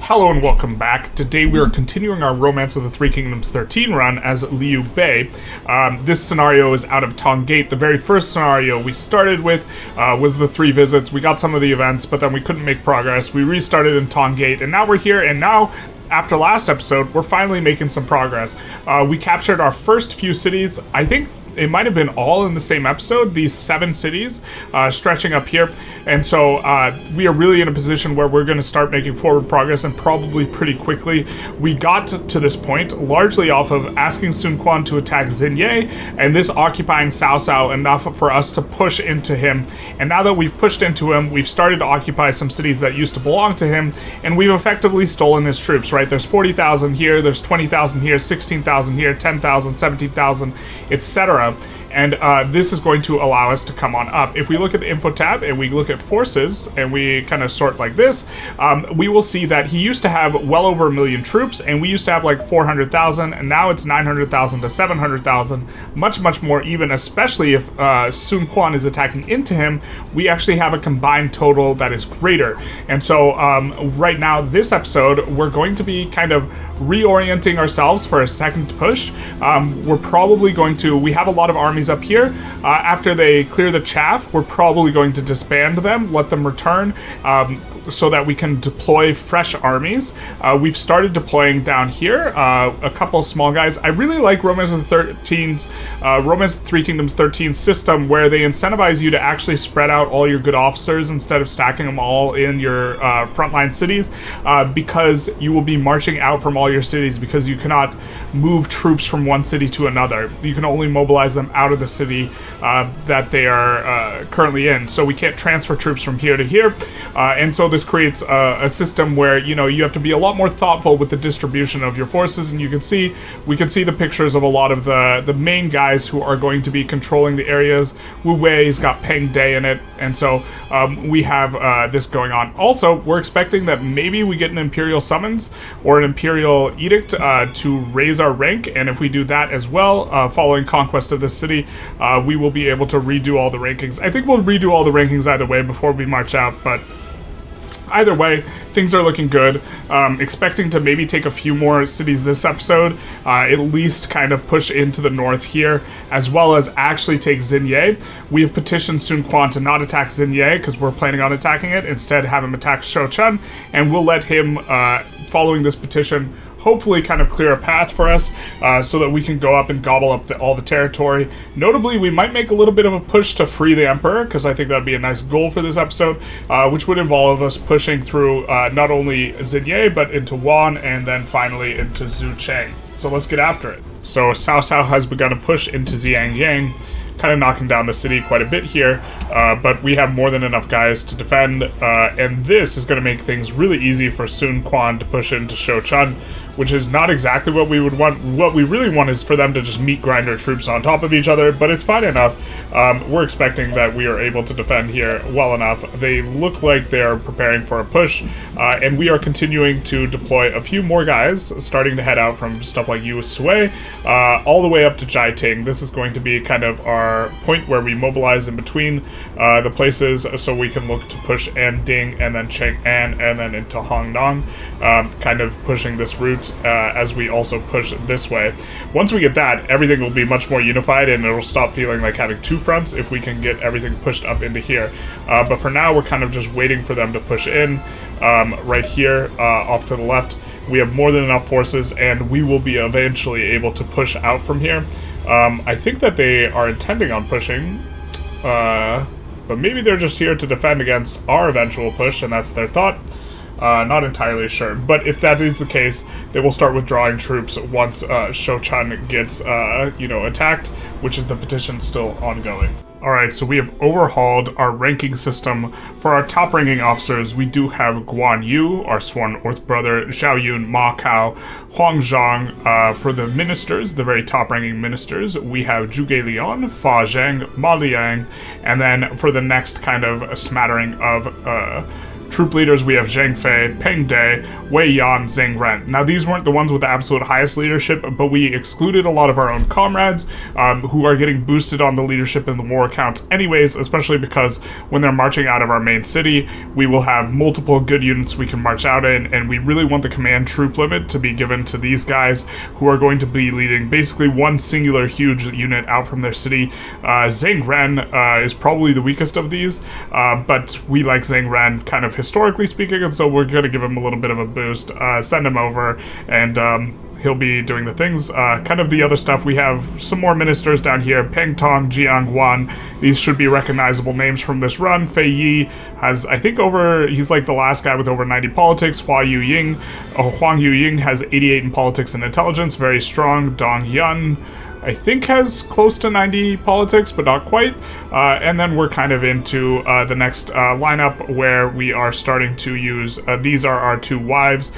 Hello and welcome back. Today we are continuing our Romance of the Three Kingdoms XIII run as Liu Bei. This scenario is out of Tong Gate. The very first scenario we started with was the 3 visits. We got some of the events, but then we couldn't make progress. We restarted in Tong Gate, and now we're here, and now after last episode, we're finally making some progress. We captured our first few cities. I think it might have been all in the same episode, these 7 cities stretching up here. And so we are really in a position where we're going to start making forward progress, and probably pretty quickly. We got to this point largely off of asking Sun Quan to attack Xinye, and this occupying Cao Cao enough for us to push into him. And now that we've pushed into him, we've started to occupy some cities that used to belong to him, and we've effectively stolen his troops, right? There's 40,000 here, there's 20,000 here, 16,000 here, 10,000, 17,000, etc. And this is going to allow us to come on up. If we look at the info tab and we look at forces and we kind of sort like this, we will see that he used to have well over 1 million troops, and we used to have like 400,000, and now it's 900,000 to 700,000, much more even, especially if Sun Quan is attacking into him. We actually have a combined total that is greater. And so right now, this episode, we're going to be kind of reorienting ourselves for a second push. We're probably going to, we have a lot of armies up here. After they clear the chaff, we're probably going to disband them, let them return, so that we can deploy fresh armies. We've started deploying down here a couple of small guys. I really like Romance of the Three Kingdoms XIII system, where they incentivize you to actually spread out all your good officers instead of stacking them all in your frontline cities, because you will be marching out from all your cities, because you cannot move troops from one city to another. You can only mobilize them out of the city that they are currently in. So we can't transfer troops from here to here, and so this creates a system where, you know, you have to be a lot more thoughtful with the distribution of your forces. And you can see, we can see the pictures of a lot of the main guys who are going to be controlling the areas. Wu Wei's got Peng Day in it, and so we have this going on. Also, we're expecting that maybe we get an Imperial summons or an Imperial edict to raise our rank, and if we do that as well, following conquest of this city, we will be able to redo all the rankings. I think we'll redo all the rankings either way before we march out, but either way, things are looking good. Expecting to maybe take a few more cities this episode, at least kind of push into the north here, as well as actually take Xinye. We have petitioned Sun Quan to not attack Xinye, because we're planning on attacking it. Instead, have him attack Shouchun, and we'll let him, following this petition, hopefully kind of clear a path for us, so that we can go up and gobble up all the territory. Notably, we might make a little bit of a push to free the Emperor, because I think that would be a nice goal for this episode, which would involve us pushing through not only Xinye, but into Wan, and then finally into Zhucheng. So let's get after it. So Cao Cao has begun a push into Xiangyang, kind of knocking down the city quite a bit here, but we have more than enough guys to defend, and this is going to make things really easy for Sun Quan to push into Shouchun, which is not exactly what we would want. What we really want is for them to just meat grind their troops on top of each other, but it's fine enough. We're expecting that we are able to defend here well enough. They look like they are preparing for a push, and we are continuing to deploy a few more guys, starting to head out from stuff like Yu Sui, all the way up to Jiating. This is going to be kind of our point where we mobilize in between the places, so we can look to push Anding and then Chang'an and then into Hongdong, kind of pushing this route as we also push this way. Once we get that, everything will be much more unified, and it'll stop feeling like having 2 fronts if we can get everything pushed up into here. But for now, we're kind of just waiting for them to push in right here off to the left. We have more than enough forces, and we will be eventually able to push out from here. I think that they are intending on pushing, but maybe they're just here to defend against our eventual push, and that's their thought. Not entirely sure, but if that is the case, they will start withdrawing troops once Shouchun gets, attacked, which is the petition still ongoing. Alright, so we have overhauled our ranking system. For our top-ranking officers, we do have Guan Yu, our sworn Earth brother, Zhao Yun, Ma Cao, Huang Zhang. For the ministers, the very top-ranking ministers, we have Zhuge Liang, Fa Zheng, Ma Liang, and then for the next kind of smattering of Troop leaders, we have Zhang Fei, Peng De, Wei Yan, Zhang Ren. Now, these weren't the ones with the absolute highest leadership, but we excluded a lot of our own comrades who are getting boosted on the leadership in the war accounts anyways, especially because when they're marching out of our main city, we will have multiple good units we can march out in, and we really want the command troop limit to be given to these guys who are going to be leading basically one singular huge unit out from their city. Zhang Ren is probably the weakest of these, but we like Zhang Ren kind of historically speaking, and so we're going to give him a little bit of a boost, send him over, and he'll be doing the things. Kind of the other stuff, we have some more ministers down here. Peng Tong, Jiang Guan. These should be recognizable names from this run. Fei Yi has, I think, he's like the last guy with over 90 politics. Huang Yuying has 88 in politics and intelligence, very strong. Dong Yun, I think, has close to 90 politics, but not quite. And then we're kind of into the next lineup where we are starting to use, these are our two wives.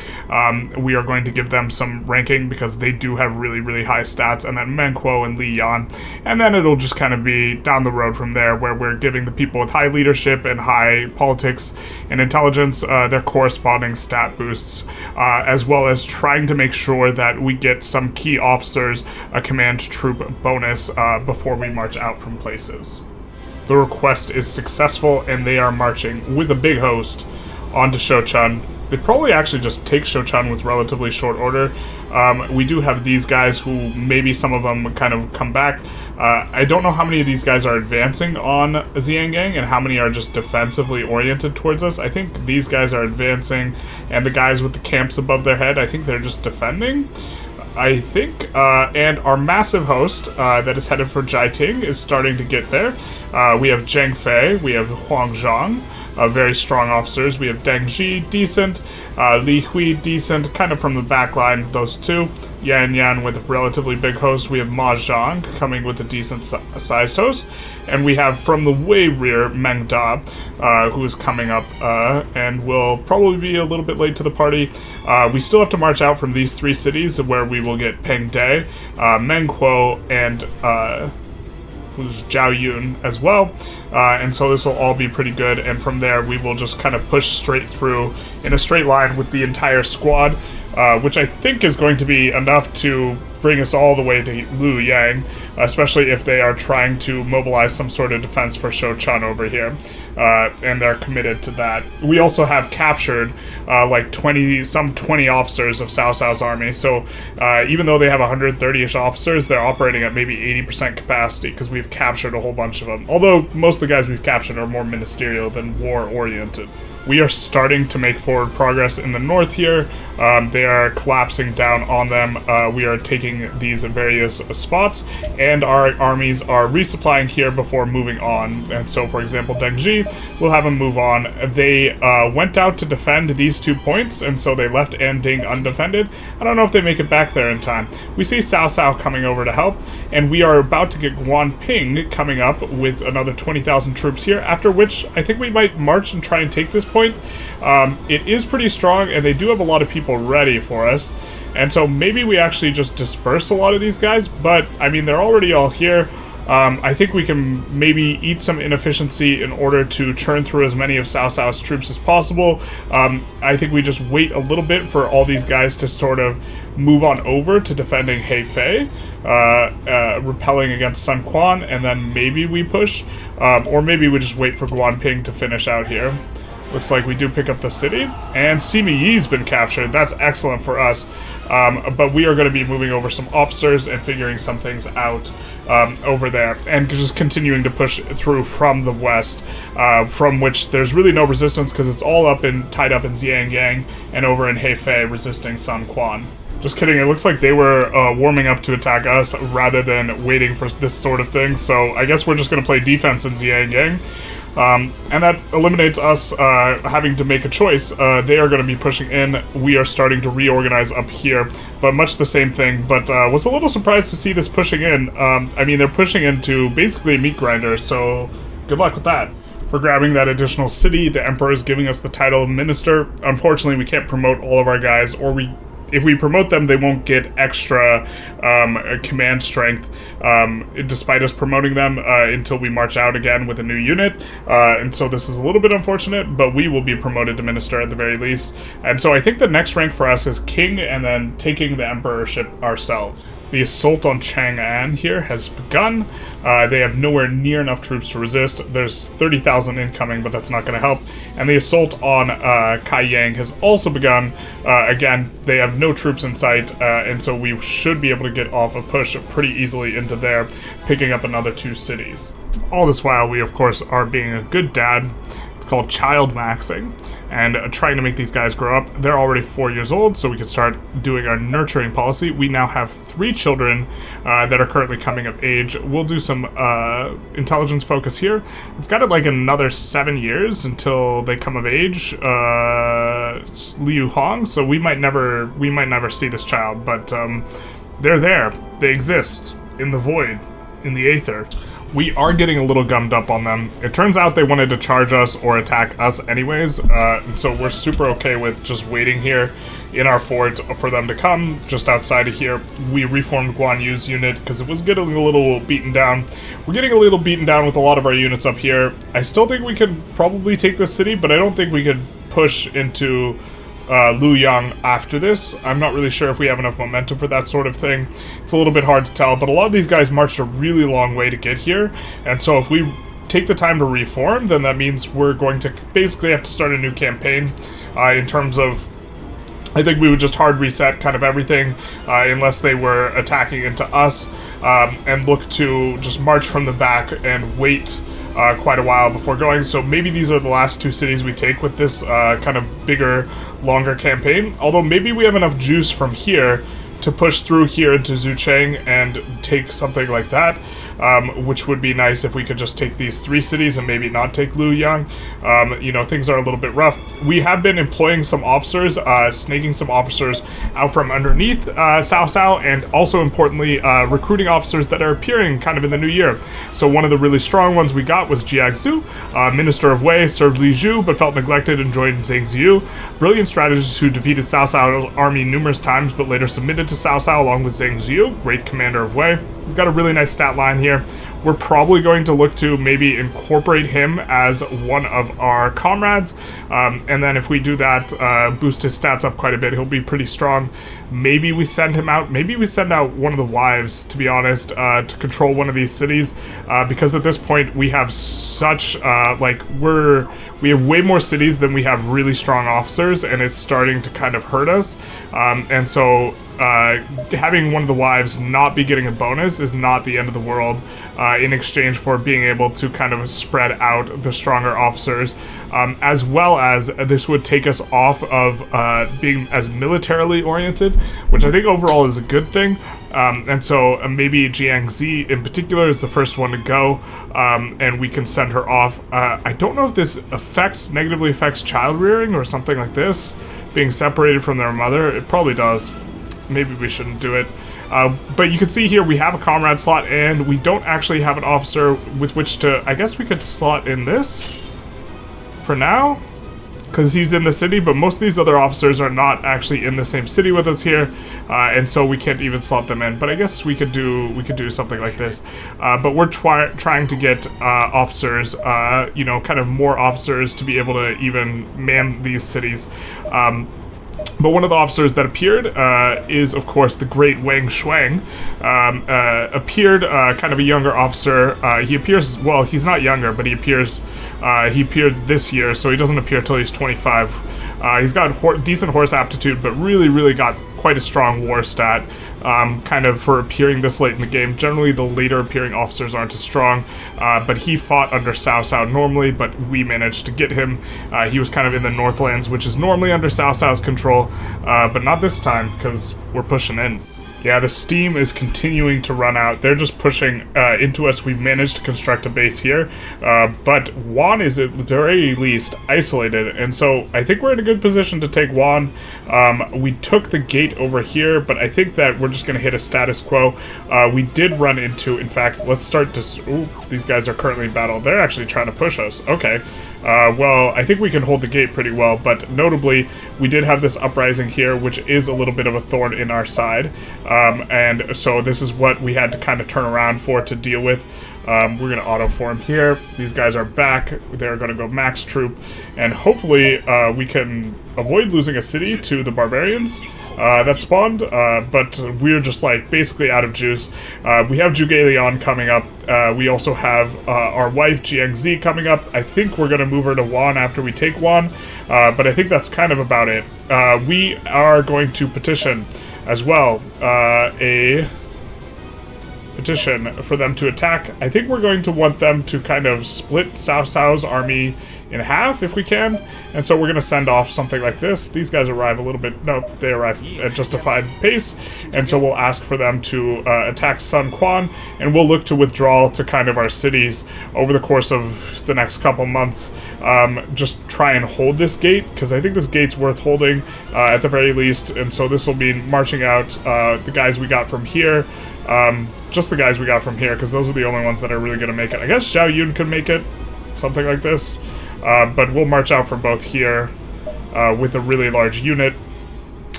We are going to give them some ranking because they do have really, really high stats, and then Meng Kuo and Li Yan. And then it'll just kind of be down the road from there where we're giving the people with high leadership and high politics and intelligence their corresponding stat boosts, as well as trying to make sure that we get some key officers a command troop bonus before we march out from places. The request is successful, and they are marching with a big host onto Shochun. They probably actually just take Shochun with relatively short order. We do have these guys who maybe some of them kind of come back. I don't know how many of these guys are advancing on Xiangyang and how many are just defensively oriented towards us. I think these guys are advancing, and the guys with the camps above their head, I think they're just defending. I think, and our massive host that is headed for Jiating is starting to get there. We have Zhang Fei, we have Huang Zhang, very strong officers. We have Deng Ji, decent, Li Hui, decent, kind of from the back line, those two. Yan Yan with a relatively big host. We have Ma Zhang coming with a decent sized host. And we have from the way rear Meng Da, who is coming up and will probably be a little bit late to the party. We still have to march out from these three cities where we will get Peng De, Meng Kuo, and who's Zhao Yun as well. And so this will all be pretty good. And from there, we will just kind of push straight through in a straight line with the entire squad, which I think is going to be enough to bring us all the way to Luoyang, especially if they are trying to mobilize some sort of defense for Shochun over here, and they're committed to that. We also have captured like 20 officers of Cao Cao's army, so even though they have 130-ish officers, they're operating at maybe 80% capacity because we've captured a whole bunch of them, although most of the guys we've captured are more ministerial than war-oriented. We are starting to make forward progress in the north here. They are collapsing down on them. We are taking these various spots, and our armies are resupplying here before moving on. And so, for example, Deng Ji, we'll have them move on. They went out to defend these 2 points, and so they left Anding undefended. I don't know if they make it back there in time. We see Cao Cao coming over to help, and we are about to get Guanping coming up with another 20,000 troops here, after which I think we might march and try and take this point. It is pretty strong, and they do have a lot of people ready for us, and so maybe we actually just disperse a lot of these guys, but I mean, they're already all here. I think we can maybe eat some inefficiency in order to churn through as many of Cao Cao's troops as possible. I think we just wait a little bit for all these guys to sort of move on over to defending Hefei, repelling against Sun Quan, and then maybe we push, or maybe we just wait for Guanping to finish out here. Looks like we do pick up the city, and Simi Yi's been captured. That's excellent for us, but we are going to be moving over some officers and figuring some things out over there, and just continuing to push through from the west, from which there's really no resistance because it's all tied up in Xiangyang and over in Hefei resisting Sun Quan. Just kidding, it looks like they were warming up to attack us rather than waiting for this sort of thing, so I guess we're just going to play defense in Xiangyang. And that eliminates us having to make a choice. They are going to be pushing in. We are starting to reorganize up here, but much the same thing. But was a little surprised to see this pushing in. I mean, they're pushing into basically a meat grinder, so good luck with that. For grabbing that additional city, the Emperor is giving us the title of Minister. Unfortunately, we can't promote all of our guys, or we if we promote them, they won't get extra command strength despite us promoting them until we march out again with a new unit. And so this is a little bit unfortunate, but we will be promoted to minister at the very least. And so I think the next rank for us is king, and then taking the emperorship ourselves. The assault on Chang'an here has begun. They have nowhere near enough troops to resist. There's 30,000 incoming, but that's not going to help. And the assault on Kaiyang has also begun. Again, they have no troops in sight, and so we should be able to get off a push pretty easily into there, picking up another 2 cities. All this while, we of course are being a good dad. It's called child maxing, and trying to make these guys grow up. They're already 4 years old, so we can start doing our nurturing policy. We now have 3 children that are currently coming of age. We'll do some intelligence focus here. It's got like another 7 years until they come of age, Liu Hong. So we might never see this child, but they're there. They exist in the void, in the aether. We are getting a little gummed up on them. It turns out they wanted to charge us or attack us anyways, and so we're super okay with just waiting here in our fort for them to come. Just outside of here, we reformed Guan Yu's unit because it was getting a little beaten down. We're getting a little beaten down with a lot of our units up here. I still think we could probably take this city, but I don't think we could push into Luoyang after this. I'm not really sure if we have enough momentum for that sort of thing. It's a little bit hard to tell, but a lot of these guys marched a really long way to get here, and so if we take the time to reform, then that means we're going to basically have to start a new campaign in terms of, I think we would just hard reset kind of everything unless they were attacking into us, and look to just march from the back and wait quite a while before going. So maybe these are the last 2 cities we take with this kind of bigger, longer campaign. Although maybe we have enough juice from here to push through here into Zhucheng and take something like that, which would be nice if we could just take these 3 cities and maybe not take Luoyang. You know, things are a little bit rough. We have been employing some officers, snaking some officers out from underneath Cao Cao, and also importantly, recruiting officers that are appearing kind of in the new year. So one of the really strong ones we got was Jiangsu, Minister of Wei, served Li Zhu, but felt neglected and joined Zhang Ziyu. Brilliant strategist who defeated Cao Cao's army numerous times, but later submitted to Cao Cao along with Zhang Ziyu, great commander of Wei. We've got a really nice stat line here. We're probably going to look to maybe incorporate him as one of our comrades, and then if we do that, boost his stats up quite a bit, he'll be pretty strong. Maybe we send him out, maybe we send out one of the wives, to be honest, to control one of these cities, because at this point we have such, we have way more cities than we have really strong officers, and it's starting to kind of hurt us, and so having one of the wives not be getting a bonus is not the end of the world, in exchange for being able to kind of spread out the stronger officers, as well as this would take us off of being as militarily oriented, which I think overall is a good thing. And so maybe Jiangxi in particular is the first one to go, and we can send her off. I don't know if this negatively affects child rearing or something like this, being separated from their mother. It probably does. Maybe we shouldn't do it. But you can see here we have a comrade slot, and we don't actually have an officer with which to... I guess we could slot in this for now, because he's in the city, but most of these other officers are not actually in the same city with us here, and so we can't even slot them in. But I guess we could do something like this. But we're trying to get officers, you know, kind of more officers to be able to even man these cities. But one of the officers that appeared is, of course, the great Wang Shuang. Appeared kind of a younger officer. He appears, well, he's not younger, but he appeared this year, so he doesn't appear till he's 25. He's got decent horse aptitude, but really got quite a strong war stat. Kind of for appearing this late in the game. Generally, the later appearing officers aren't as strong, but he fought under Cao Cao normally, but we managed to get him. He was kind of in the Northlands, which is normally under Cao Cao's control, but not this time, because we're pushing in. Yeah, the steam is continuing to run out. They're just pushing into us. We've managed to construct a base here, but Wan is at the very least isolated, and so I think we're in a good position to take Wan. We took the gate over here, but I think that we're just going to hit a status quo. We did run into, in fact, let's start this. Ooh, these guys are currently in battle. They're actually trying to push us. Okay. Well, I think we can hold the gate pretty well, but notably, we did have this uprising here, which is a little bit of a thorn in our side, and so this is what we had to kind of turn around for to deal with. We're going to auto-form here. These guys are back. They're going to go max troop, and hopefully we can avoid losing a city to the barbarians that spawned, but we're just like basically out of juice. We have Jugalion coming up. We also have our wife Jiangzi coming up. I think we're going to move her to Wan after we take Wan, but I think that's kind of about it. We are going to petition as well a petition for them to attack. I think we're going to want them to kind of split Cao Cao's army in half if we can, and so we're going to send off something like this. These guys arrive a little bit, nope, they arrive at justified pace, and so we'll ask for them to attack Sun Quan, and we'll look to withdraw to kind of our cities over the course of the next couple months. Just try and hold this gate, because I think this gate's worth holding at the very least, and so this will be marching out the guys we got from here, just the guys we got from here, because those are the only ones that are really going to make it. I guess Xiao Yun could make it, something like this. But we'll march out from both here with a really large unit.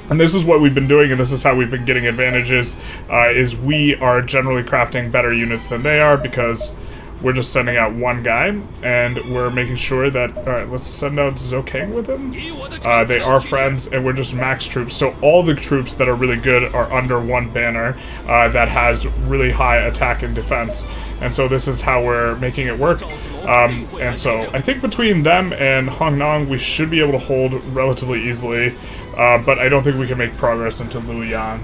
And this is what we've been doing, and this is how we've been getting advantages, is we are generally crafting better units than they are, because we're just sending out one guy, and we're making sure that... Alright, let's send out Zokang with him. They are friends, and we're just max troops, so all the troops that are really good are under one banner that has really high attack and defense. And so this is how we're making it work. And so I think between them and Hong Nong, we should be able to hold relatively easily, but I don't think we can make progress into Luoyang.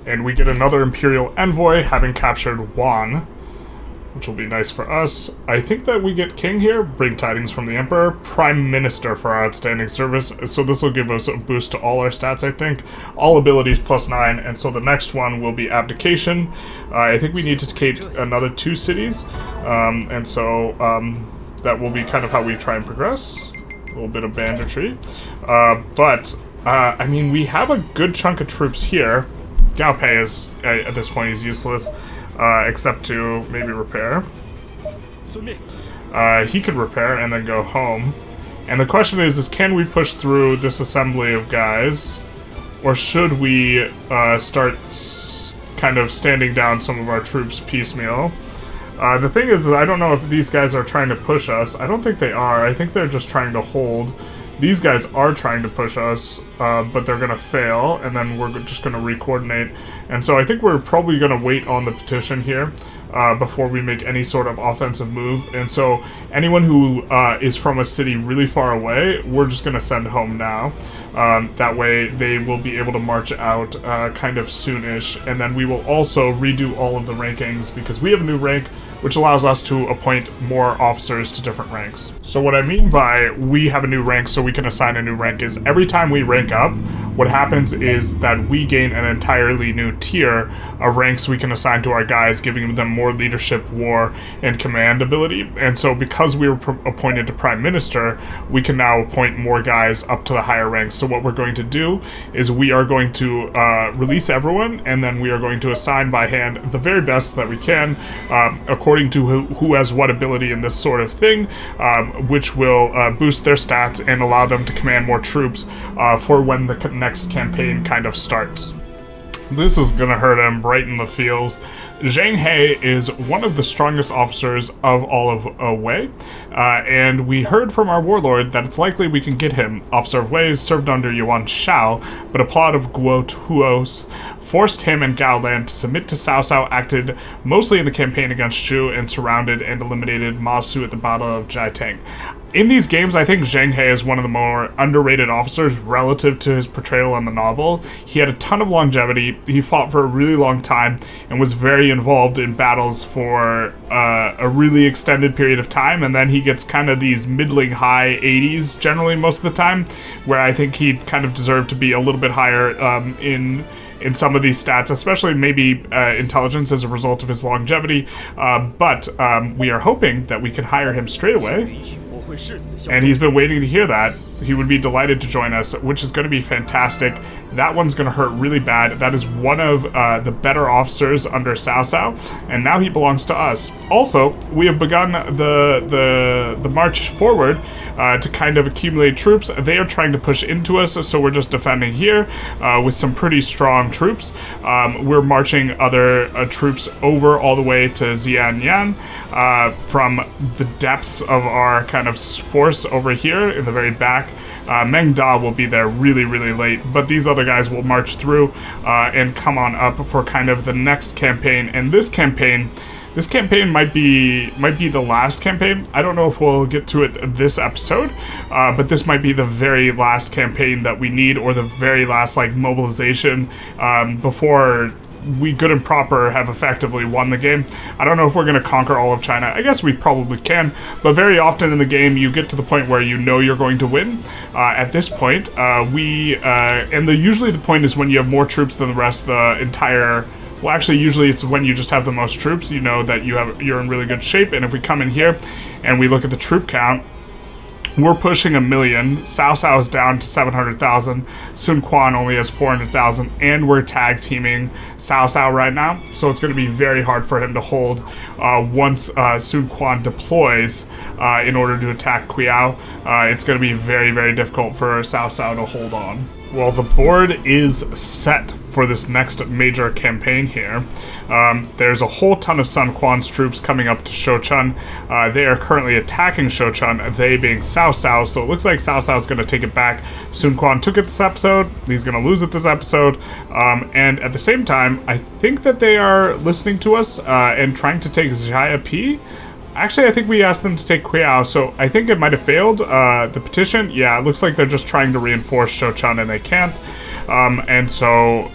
And we get another Imperial envoy, having captured Wan, which will be nice for us. I think that we get King here, bring tidings from the Emperor, Prime Minister for our outstanding service, so this will give us a boost to all our stats, I think. All abilities +9, and so the next one will be Abdication. I think we need to take another 2 cities, and so that will be kind of how we try and progress. A little bit of banditry. I mean, we have a good chunk of troops here. Gao Pei is, at this point, he's useless. Except to maybe repair. He could repair and then go home. And the question is can we push through this assembly of guys? Or should we start kind of standing down some of our troops piecemeal? The thing is, I don't know if these guys are trying to push us. I don't think they are. I think they're just trying to hold. These guys are trying to push us, but they're going to fail, and then we're just going to re-coordinate. And so I think we're probably going to wait on the petition here before we make any sort of offensive move. And so anyone who is from a city really far away, we're just going to send home now. That way they will be able to march out kind of soonish, and then we will also redo all of the rankings, because we have a new rank, which allows us to appoint more officers to different ranks. So what I mean by we have a new rank so we can assign a new rank is every time we rank up, what happens is that we gain an entirely new tier of ranks we can assign to our guys, giving them more leadership, war, and command ability. And so because we were appointed to Prime Minister, we can now appoint more guys up to the higher ranks. So what we're going to do is we are going to release everyone, and then we are going to assign by hand the very best that we can, according to who has what ability in this sort of thing, which will boost their stats and allow them to command more troops for when the next campaign kind of starts. This is gonna hurt him right in the feels. Zhang He is one of the strongest officers of all of Wei, and we heard from our warlord that it's likely we can get him. Officer of Wei served under Yuan Shao, but a plot of Guo Tuo's forced him and Gao Lan to submit to Cao Cao, acted mostly in the campaign against Shu, and surrounded and eliminated Ma Su at the Battle of Jiateng. In these games, I think Zhang He is one of the more underrated officers relative to his portrayal in the novel. He had a ton of longevity, he fought for a really long time, and was very involved in battles for a really extended period of time, and then he gets kind of these middling high 80s generally most of the time, where I think he kind of deserved to be a little bit higher in some of these stats, especially maybe intelligence as a result of his longevity, but we are hoping that we can hire him straight away. And he's been waiting to hear that. He would be delighted to join us, which is going to be fantastic. That one's going to hurt really bad. That is one of the better officers under Cao Cao, and now he belongs to us. Also, we have begun the march forward to kind of accumulate troops. They are trying to push into us, so we're just defending here with some pretty strong troops. We're marching other troops over all the way to Xianyan from the depths of our kind of force over here in the very back. Meng Da will be there really, really late, but these other guys will march through and come on up for kind of the next campaign. And this campaign might be the last campaign. I don't know if we'll get to it this episode, but this might be the very last campaign that we need, or the very last like mobilization before we good and proper have effectively won the game. I don't know if we're going to conquer all of China. I guess we probably can, but very often in the game you get to the point where you know you're going to win. At this point, usually the point is when you have more troops than the rest of the entire. Well, actually, usually it's when you just have the most troops. You know that you're in really good shape. And if we come in here and we look at the troop count, we're pushing 1 million. Cao Cao is down to 700,000. Sun Quan only has 400,000, and we're tag teaming Cao Cao right now. So it's going to be very hard for him to hold once Sun Quan deploys in order to attack Qiao. It's going to be very, very difficult for Cao Cao to hold on. Well, the board is set for this next major campaign here. There's a whole ton of Sun Quan's troops coming up to Shouchun. They are currently attacking Shouchun, they being Cao Cao, so it looks like Cao Cao is going to take it back. Sun Quan took it this episode, he's going to lose it this episode, and at the same time, I think that they are listening to us and trying to take Jia P. Actually, I think we asked them to take Qiao, so I think it might have failed. The petition, yeah, it looks like they're just trying to reinforce Shouchun and they can't. And so,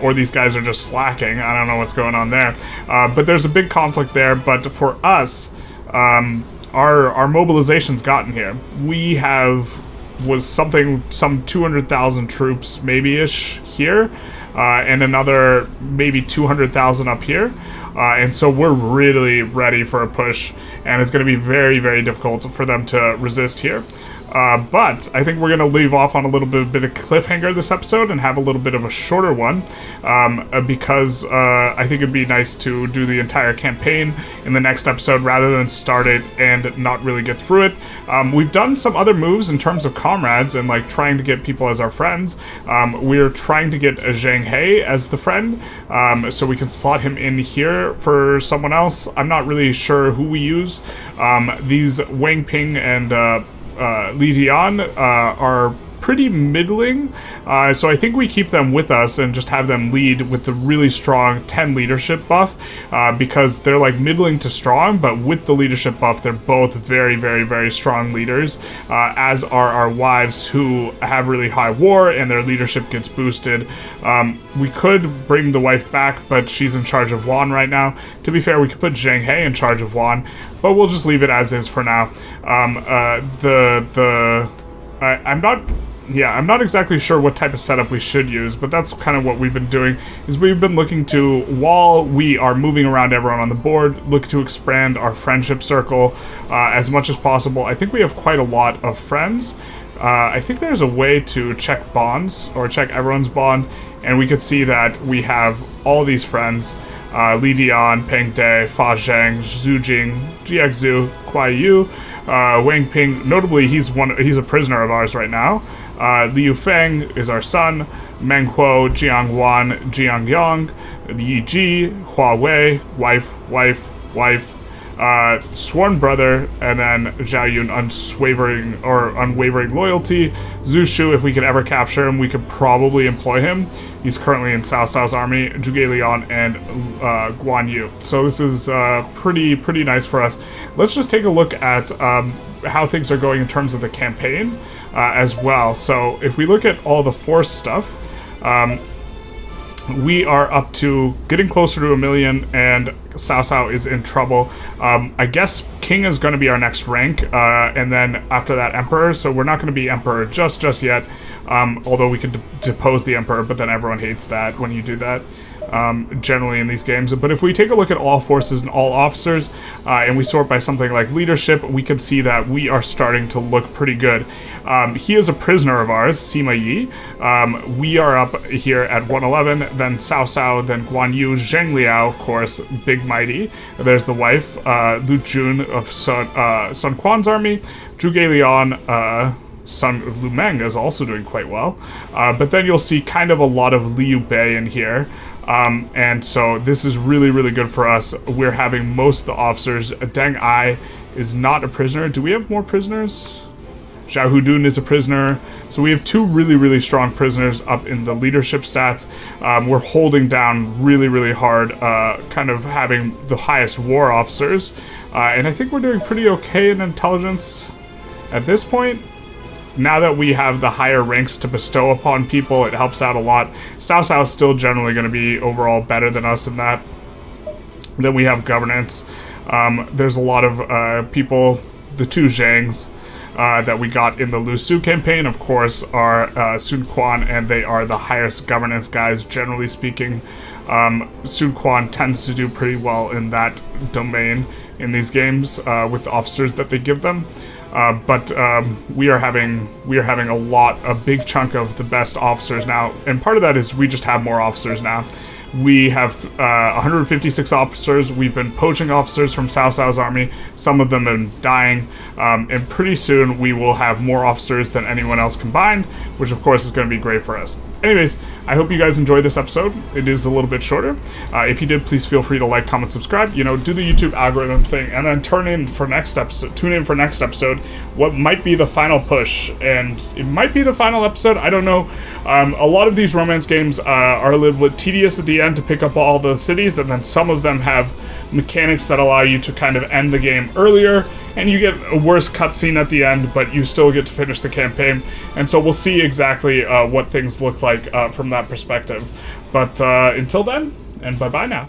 or these guys are just slacking. I don't know what's going on there. But there's a big conflict there. But for us, our mobilization's gotten here. We was some 200,000 troops maybe-ish here, and another maybe 200,000 up here. And so we're really ready for a push, and it's going to be very, very difficult for them to resist here. But I think we're going to leave off on a little bit of cliffhanger this episode and have a little bit of a shorter one, because I think it'd be nice to do the entire campaign in the next episode rather than start it and not really get through it. We've done some other moves in terms of comrades and like trying to get people as our friends. We're trying to get Zhang He as the friend, so we can slot him in here for someone else. I'm not really sure who we use. These Wang Ping and Li Dian are pretty middling, so I think we keep them with us and just have them lead with the really strong 10 leadership buff, because they're like middling to strong, but with the leadership buff they're both very, very, very strong leaders, as are our wives, who have really high war and their leadership gets boosted. We could bring the wife back, but she's in charge of Wan right now. To be fair, we could put Zhang He in charge of Wan, but we'll just leave it as is for now. I'm not exactly sure what type of setup we should use, but that's kind of what we've been doing, is we've been looking to, while we are moving around everyone on the board, look to expand our friendship circle as much as possible. I think we have quite a lot of friends. I think there's a way to check bonds, or check everyone's bond, and we could see that we have all these friends. Li Dian, Peng De, Fa Zheng, Zhu Jing, GXZhu, Kuai Yu, Wang Ping. Notably, he's a prisoner of ours right now. Liu Feng is our son. Meng Huo, Jiang Wan, Jiang Yang, Yi Ji, Hua Wei, wife, sworn brother, and then Zhao Yun, unwavering loyalty. Zhu Shu, if we could ever capture him, we could probably employ him. He's currently in Cao Cao's army. Zhuge Liang and Guan Yu. So this is pretty nice for us. Let's just take a look at how things are going in terms of the campaign as well. So if we look at all the force stuff, we are up to getting closer to 1 million, and Cao Cao is in trouble. I guess King is going to be our next rank, and then after that Emperor, so we're not going to be Emperor just yet, although we could depose the Emperor, but then everyone hates that when you do that. generally in these games. But if we take a look at all forces and all officers, and we sort by something like leadership, we can see that we are starting to look pretty good. He is a prisoner of ours, Sima Yi. We are up here at 111, then Cao Cao, then Guan Yu, Zheng Liao, of course, Big Mighty. There's the wife, Lu Jun of Sun Quan's army, Zhuge Liang, Sun Lu Meng is also doing quite well. But then you'll see kind of a lot of Liu Bei in here. And so this is really, really good for us. We're having most of the officers. Deng Ai is not a prisoner. Do we have more prisoners? Zhao Hudun is a prisoner. So we have two really, really strong prisoners up in the leadership stats. We're holding down really, really hard, kind of having the highest war officers. And I think we're doing pretty okay in intelligence at this point. Now that we have the higher ranks to bestow upon people, it helps out a lot. Cao Cao is still generally going to be overall better than us in that. Then we have governance. There's a lot of people, the two Zhangs that we got in the Lu Su campaign, of course, are Sun Quan, and they are the highest governance guys, generally speaking. Sun Quan tends to do pretty well in that domain in these games with the officers that they give them. But we are having a big chunk of the best officers now, and part of that is we just have more officers now. We have 156 officers. We've been poaching officers from Cao Cao's army. Some of them have been dying, and pretty soon we will have more officers than anyone else combined, which of course is going to be great for us. Anyways, I hope you guys enjoyed this episode. It is a little bit shorter. If you did, please feel free to like, comment, subscribe. You know, do the YouTube algorithm thing, and then tune in for next episode. What might be the final push, and it might be the final episode. I don't know. A lot of these romance games are a little bit tedious at the end to pick up all the cities, and then some of them have mechanics that allow you to kind of end the game earlier, and you get a worse cutscene at the end, but you still get to finish the campaign. And so we'll see exactly what things look like from that perspective. But until then, and bye-bye now.